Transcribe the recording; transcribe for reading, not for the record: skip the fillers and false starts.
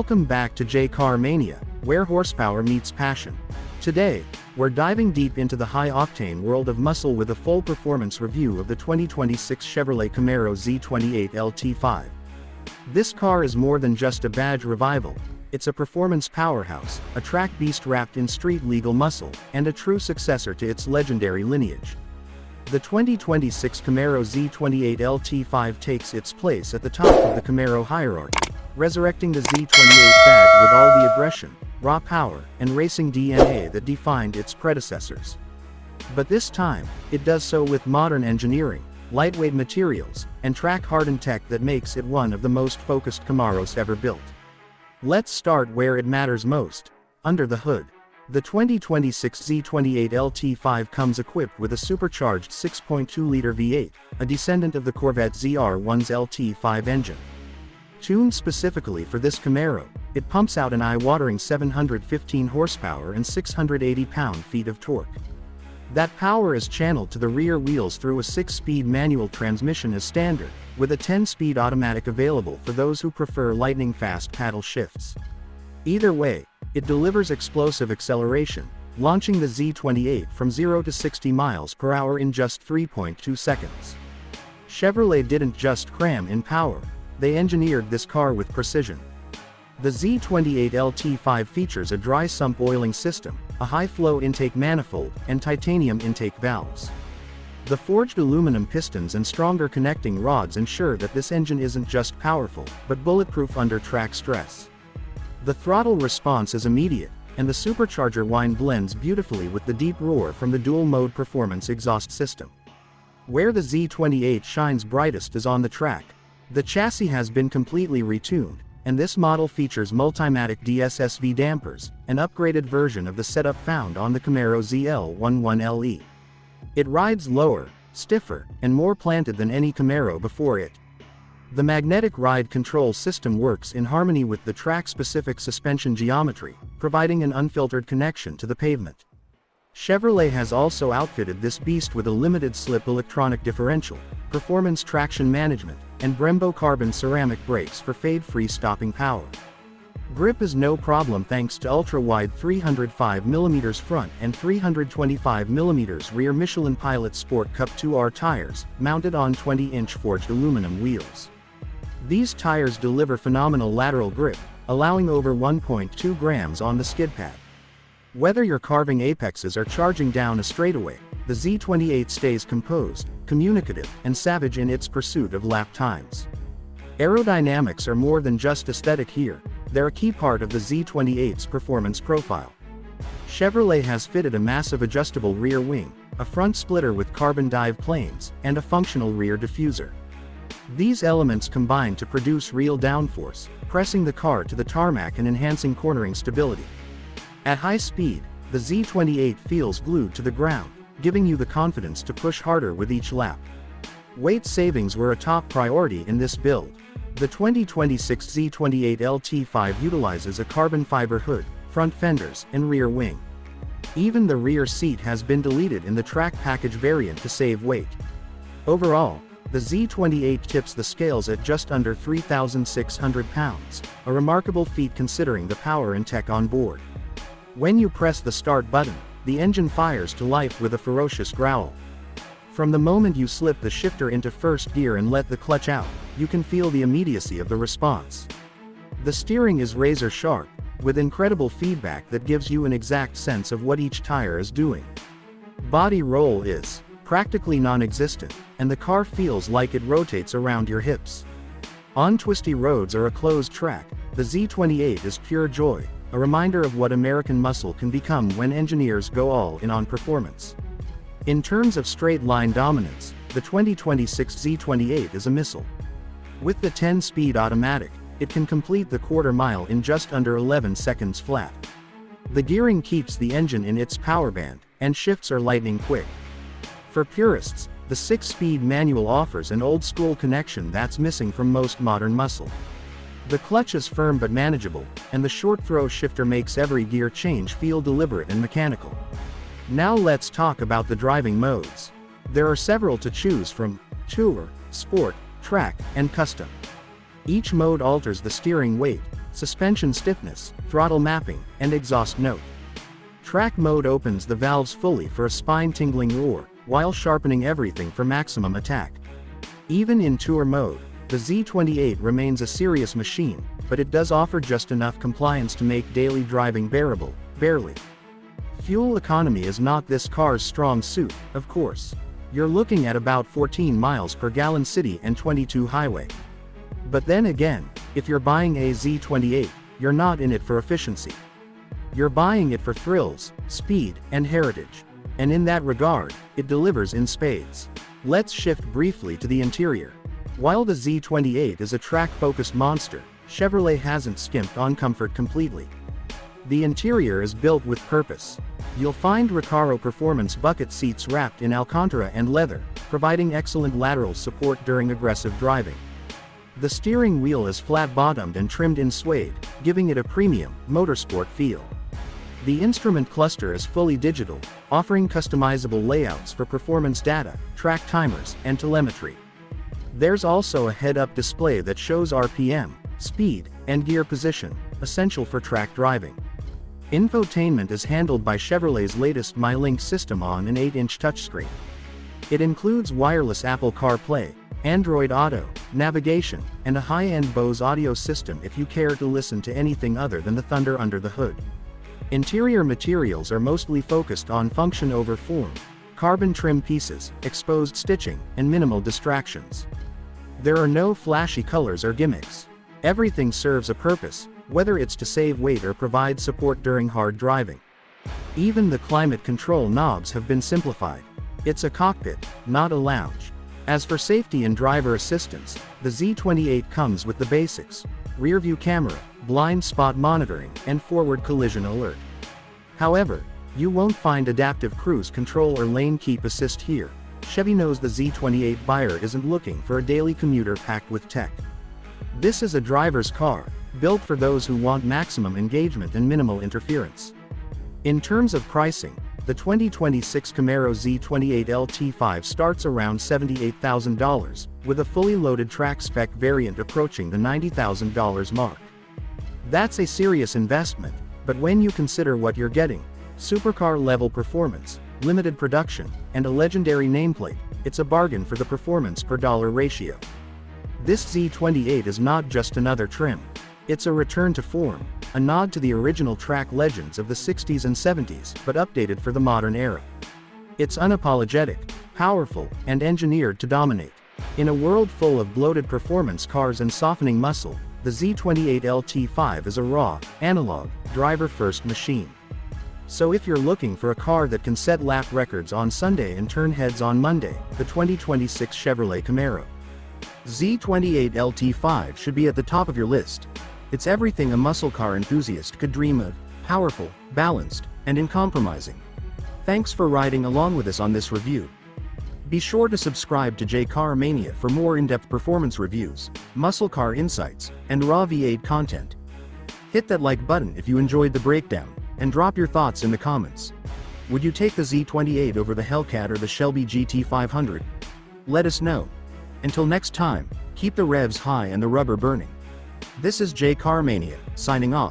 Welcome back to J Car Mania, where horsepower meets passion. Today, we're diving deep into the high-octane world of muscle with a full performance review of the 2026 Chevrolet Camaro Z28 LT5. This car is more than just a badge revival. It's a performance powerhouse, a track beast wrapped in street-legal muscle, and a true successor to its legendary lineage. The 2026 Camaro Z28 LT5 takes its place at the top of the Camaro hierarchy, resurrecting the Z28 badge with all the aggression, raw power, and racing DNA that defined its predecessors. But this time, it does so with modern engineering, lightweight materials, and track-hardened tech that makes it one of the most focused Camaros ever built. Let's start where it matters most, under the hood. The 2026 Z28 LT5 comes equipped with a supercharged 6.2-liter V8, a descendant of the Corvette ZR1's LT5 engine. Tuned specifically for this Camaro, it pumps out an eye-watering 715 horsepower and 680 pound-feet of torque. That power is channeled to the rear wheels through a 6-speed manual transmission as standard, with a 10-speed automatic available for those who prefer lightning-fast paddle shifts. Either way, it delivers explosive acceleration, launching the Z28 from 0 to 60 miles per hour in just 3.2 seconds. Chevrolet didn't just cram in power, they engineered this car with precision. The Z28 LT5 features a dry sump oiling system, a high-flow intake manifold, and titanium intake valves. The forged aluminum pistons and stronger connecting rods ensure that this engine isn't just powerful, but bulletproof under track stress. The throttle response is immediate, and the supercharger whine blends beautifully with the deep roar from the dual-mode performance exhaust system. Where the Z28 shines brightest is on the track. The chassis has been completely retuned, and this model features Multimatic DSSV dampers, an upgraded version of the setup found on the Camaro ZL11LE. It rides lower, stiffer, and more planted than any Camaro before it. The magnetic ride control system works in harmony with the track-specific suspension geometry, providing an unfiltered connection to the pavement. Chevrolet has also outfitted this beast with a limited-slip electronic differential, performance traction management, and Brembo carbon ceramic brakes for fade-free stopping power. Grip is no problem thanks to ultra-wide 305mm front and 325mm rear Michelin Pilot Sport Cup 2R tires, mounted on 20-inch forged aluminum wheels. These tires deliver phenomenal lateral grip, allowing over 1.2 grams on the skid pad. Whether you're carving apexes or charging down a straightaway, the Z28 stays composed, communicative, and savage in its pursuit of lap times. Aerodynamics are more than just aesthetic here, they're a key part of the Z28's performance profile. Chevrolet has fitted a massive adjustable rear wing, a front splitter with carbon dive planes, and a functional rear diffuser. These elements combine to produce real downforce, pressing the car to the tarmac and enhancing cornering stability. At high speed, the Z28 feels glued to the ground, giving you the confidence to push harder with each lap. Weight savings were a top priority in this build. The 2026 Z28 LT5 utilizes a carbon fiber hood, front fenders, and rear wing. Even the rear seat has been deleted in the track package variant to save weight. Overall, the Z28 tips the scales at just under 3,600 pounds, a remarkable feat considering the power and tech on board. When you press the start button, the engine fires to life with a ferocious growl. From the moment you slip the shifter into first gear and let the clutch out, you can feel the immediacy of the response. The steering is razor sharp, with incredible feedback that gives you an exact sense of what each tire is doing. Body roll is practically non-existent, and the car feels like it rotates around your hips. On twisty roads or a closed track, the Z28 is pure joy, a reminder of what American muscle can become when engineers go all in on performance. In terms of straight-line dominance, the 2026 Z28 is a missile. With the 10-speed automatic, it can complete the quarter-mile in just under 11 seconds flat. The gearing keeps the engine in its power band, and shifts are lightning quick. For purists, the 6-speed manual offers an old-school connection that's missing from most modern muscle. The clutch is firm but manageable, and the short-throw shifter makes every gear change feel deliberate and mechanical. Now let's talk about the driving modes. There are several to choose from: Tour, Sport, Track, and Custom. Each mode alters the steering weight, suspension stiffness, throttle mapping, and exhaust note. Track mode opens the valves fully for a spine-tingling roar, while sharpening everything for maximum attack. Even in tour mode, the Z28 remains a serious machine, but it does offer just enough compliance to make daily driving bearable, barely. Fuel economy is not this car's strong suit, of course. You're looking at about 14 miles per gallon city and 22 highway. But then again, if you're buying a Z28, you're not in it for efficiency. You're buying it for thrills, speed, and heritage. And in that regard, it delivers in spades. Let's shift briefly to the interior. While the Z28 is a track-focused monster, Chevrolet hasn't skimped on comfort completely. The interior is built with purpose. You'll find Recaro Performance bucket seats wrapped in Alcantara and leather, providing excellent lateral support during aggressive driving. The steering wheel is flat-bottomed and trimmed in suede, giving it a premium, motorsport feel. The instrument cluster is fully digital, offering customizable layouts for performance data, track timers, and telemetry. There's also a head-up display that shows RPM, speed, and gear position, essential for track driving. Infotainment is handled by Chevrolet's latest MyLink system on an 8-inch touchscreen. It includes wireless Apple CarPlay, Android Auto, navigation, and a high-end Bose audio system if you care to listen to anything other than the thunder under the hood. Interior materials are mostly focused on function over form, carbon trim pieces, exposed stitching, and minimal distractions. There are no flashy colors or gimmicks. Everything serves a purpose, whether it's to save weight or provide support during hard driving. Even the climate control knobs have been simplified. It's a cockpit, not a lounge. As for safety and driver assistance, the Z28 comes with the basics: rear-view camera, blind spot monitoring, and forward collision alert. However, you won't find adaptive cruise control or lane keep assist here. Chevy knows the Z28 buyer isn't looking for a daily commuter packed with tech. This is a driver's car, built for those who want maximum engagement and minimal interference. In terms of pricing, the 2026 Camaro Z28 LT5 starts around $78,000, with a fully loaded track-spec variant approaching the $90,000 mark. That's a serious investment, but when you consider what you're getting, supercar-level performance, limited production, and a legendary nameplate, it's a bargain for the performance per dollar ratio. This Z28 is not just another trim. It's a return to form, a nod to the original track legends of the 60s and 70s, but updated for the modern era. It's unapologetic, powerful, and engineered to dominate. In a world full of bloated performance cars and softening muscle, the Z28 LT5 is a raw, analog, driver-first machine. So if you're looking for a car that can set lap records on Sunday and turn heads on Monday, the 2026 Chevrolet Camaro Z28 LT5 should be at the top of your list. It's everything a muscle car enthusiast could dream of: powerful, balanced, and uncompromising. Thanks for riding along with us on this review. Be sure to subscribe to J Car Mania for more in-depth performance reviews, muscle car insights, and raw V8 content. Hit that like button if you enjoyed the breakdown, and drop your thoughts in the comments. Would you take the Z28 over the Hellcat or the Shelby GT500? Let us know. Until next time, keep the revs high and the rubber burning. This is J Car Mania, signing off.